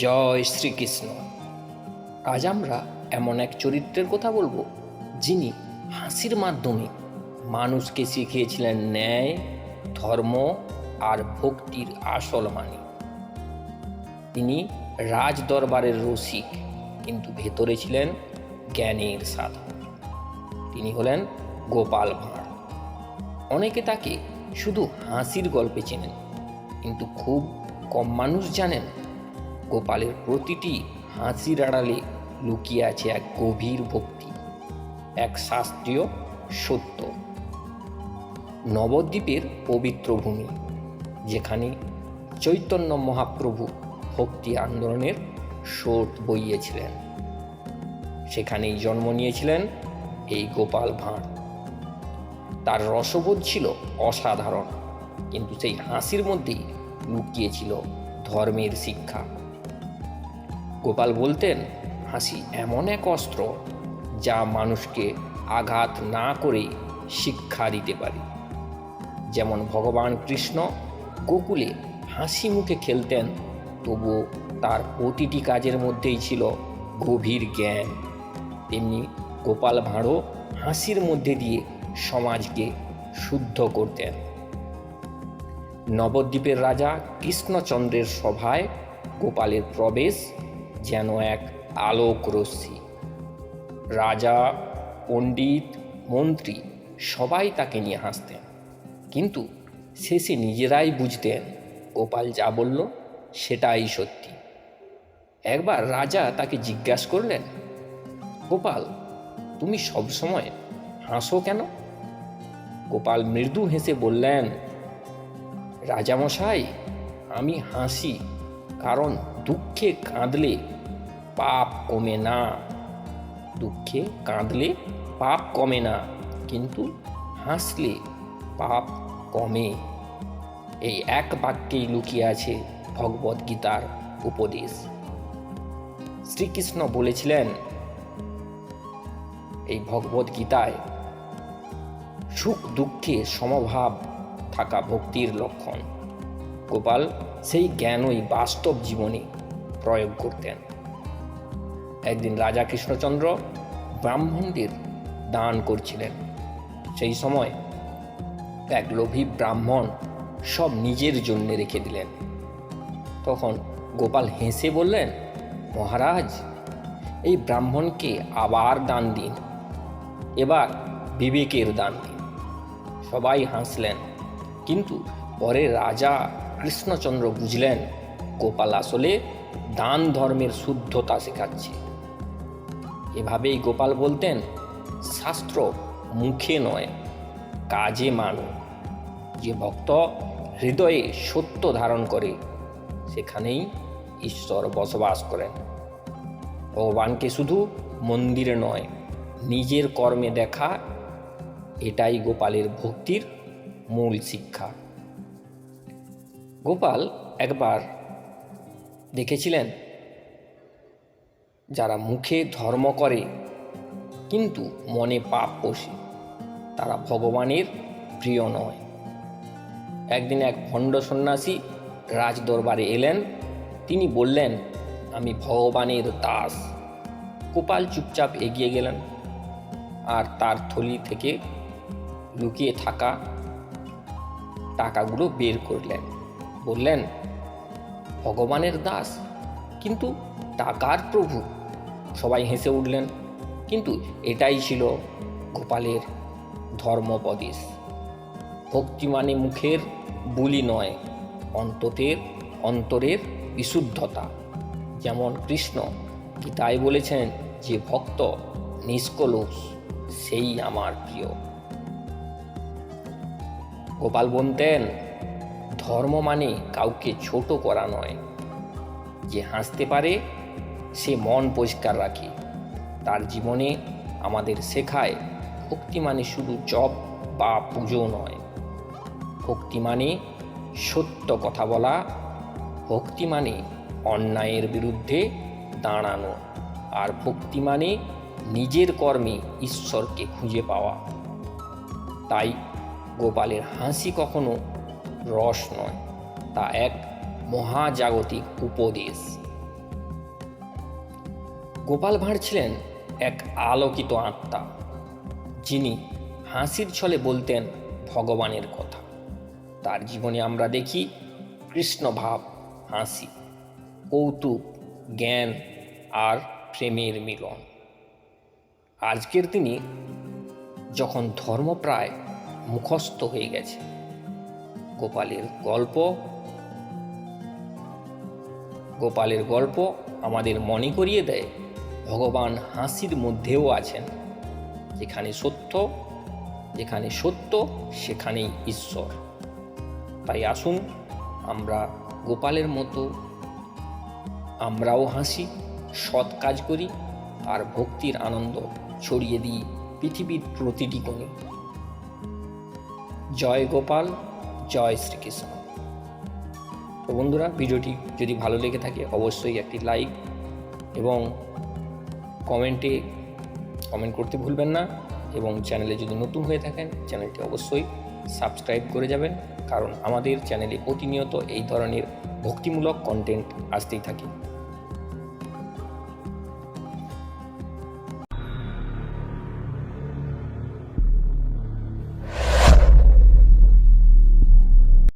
জয় শ্রীকৃষ্ণ। আজ আমরা এমন এক চরিত্রের কথা বলবো যিনি হাসির মাধ্যমে মানুষকে শিখিয়েছিলেন ন্যায়, ধর্ম আর ভক্তির আসল মানে। তিনি রাজ দরবারের রসিক, কিন্তু ভেতরে ছিলেন জ্ঞানের সাধক। তিনি হলেন গোপাল ভাঁড়। অনেকে তাকে শুধু হাসির গল্পে চেনেন, কিন্তু খুব কম মানুষ জানেন গোপালের প্রতিটি হাসির আড়ালে লুকিয়ে আছে এক গভীর ভক্তি, এক শাস্ত্রীয় সত্য। নবদ্বীপের পবিত্র ভূমি, যেখানে চৈতন্য মহাপ্রভু ভক্তি আন্দোলনের স্রোত বইয়েছিলেন, সেখানেই জন্ম নিয়েছিলেন এই গোপাল ভাঁড়। তার রসবোধ ছিল অসাধারণ, কিন্তু সেই হাসির মধ্যেই লুকিয়েছিল ধর্মের শিক্ষা। গোপাল বলতেন, হাসি এমন এক অস্ত্র যা মানুষকে আঘাত না করে শিক্ষা দিতে পারে। যেমন ভগবান কৃষ্ণ গোকুলে হাসি মুখে খেলতেন, তবুও তার প্রতিটি কাজের মধ্যেই ছিল গভীর জ্ঞান। তেমনি গোপাল ভাঁড়ও হাসির মধ্যে দিয়ে সমাজকে শুদ্ধ করতেন। নবদ্বীপের রাজা কৃষ্ণচন্দ্রের সভায় গোপালের প্রবেশ যেন এক আলোক রশ্মি। রাজা, পণ্ডিত, মন্ত্রী সবাই তাকে নিয়ে হাসতেন, কিন্তু শেষে নিজেরাই বুঝতেন গোপাল যা বলল সেটাই সত্যি। একবার রাজা তাকে জিজ্ঞাসা করলেন, গোপাল, তুমি সবসময় হাসো কেন? গোপাল মৃদু হেসে বললেন, রাজামশাই, আমি হাসি কারণ দুঃখে কাঁদলে পাপ কমে না। দুঃখে কাঁদলে পাপ কমে না, কিন্তু হাসলে পাপ কমে। এই এক বাক্যেই লুকিয়ে আছে ভগবদ গীতার উপদেশ। শ্রীকৃষ্ণ বলেছিলেন এই ভগবদ গীতায়, সুখ দুঃখে সমভাব থাকা ভক্তির লক্ষণ। গোপাল সেই জ্ঞানই বাস্তব জীবনে প্রয়োগ করতেন। একদিন রাজা কৃষ্ণচন্দ্র ব্রাহ্মণদের দান করছিলেন। সেই সময় এক লোভী ব্রাহ্মণ সব নিজের জন্য রেখে দিলেন। তখন গোপাল হেসে বললেন, মহারাজ, এই ব্রাহ্মণকে আবার দান দিন, এবার বিবেকের দান দিন। সবাই হাসলেন, কিন্তু পরে রাজা কৃষ্ণচন্দ্র বুঝলেন গোপাল আসলে দান ধর্মের শুদ্ধতা শেখাচ্ছে। এভাবেই গোপাল বলতেন, শাস্ত্র মুখে নয়, কাজে মানো। যে ভক্ত হৃদয়ে সত্য ধারণ করে, সেখানেই ঈশ্বর বসবাস করেন। ভগবানকে শুধু মন্দিরে নয়, নিজের কর্মে দেখা, এটাই গোপালের ভক্তির মূল শিক্ষা। গোপাল একবার দেখেছিলেন, যারা মুখে ধর্ম করে কিন্তু মনে পাপ পোষে, তারা ভগবানের প্রিয় নয়। একদিন এক ভণ্ড সন্ন্যাসী রাজ দরবারে এলেন। তিনি বললেন, আমি ভগবানের দাস। গোপাল চুপচাপ এগিয়ে গেলেন আর তার থলি থেকে লুকিয়ে থাকা টাকাগুলো বের করলেন। বললেন, ভগবানের দাস, কিন্তু টাকার প্রভু। সবাই হেসে উঠলেন, কিন্তু এটাই ছিল গোপালের ধর্মোপদেশ। ভক্তি মানে মুখের বুলি নয়, অন্তরের বিশুদ্ধতা। যেমন কৃষ্ণ গীতায় বলেছেন, যে ভক্ত নিষ্কলুষ, সেই আমার প্রিয়। গোপাল বলতেন, ধর্ম মানে কাউকে ছোট করা নয়। যে হাসতে পারে সে মন পরিষ্কার রাখে। তার জীবনে আমাদের শেখায়, ভক্তি মানে শুধু জপ বা পুজো নয়। ভক্তি মানে সত্য কথা বলা। ভক্তি মানে অন্যায়ের বিরুদ্ধে দাঁড়ানো। আর ভক্তি মানে নিজের কর্মে ঈশ্বরকে খুঁজে পাওয়া। তাই গোপালের হাসি কখনো রস নয়, তা এক মহাজাগতিক উপদেশ। গোপাল ভাঁড় ছিলেন এক আলোকিত আত্মা, যিনি হাসির ছলে বলতেন ভগবানের কথা। তার জীবনে আমরা দেখি কৃষ্ণ ভাব, হাসি, কৌতুক, জ্ঞান আর প্রেমের মিলন। আজকের দিনে যখন ধর্ম প্রায় মুখস্থ হয়ে গেছে, গোপালের গল্প আমাদের মনে করিয়ে দেয় ভগবান হাসির মধ্যেও আছেন। যেখানে সত্য সেখানেই ঈশ্বর। তাই আসুন আমরা গোপালের মতো আমরাও হাসি, সৎ কাজ করি আর ভক্তির আনন্দ ছড়িয়ে দিই পৃথিবীর প্রতিটি কোণে। জয় গোপাল, জয় শ্রীকৃষ্ণ। তো বন্ধুরা, ভিডিওটি যদি ভালো লেগে থাকে অবশ্যই একটি লাইক এবং কমেন্ট করতে ভুলবেন না, এবং চ্যানেলে যদি নতুন হয়ে থাকেন চ্যানেলটি অবশ্যই সাবস্ক্রাইব করে যাবেন, কারণ আমাদের চ্যানেলে প্রতিনিয়ত এই ধরনের ভক্তিমূলক কন্টেন্ট আসতেই থাকে।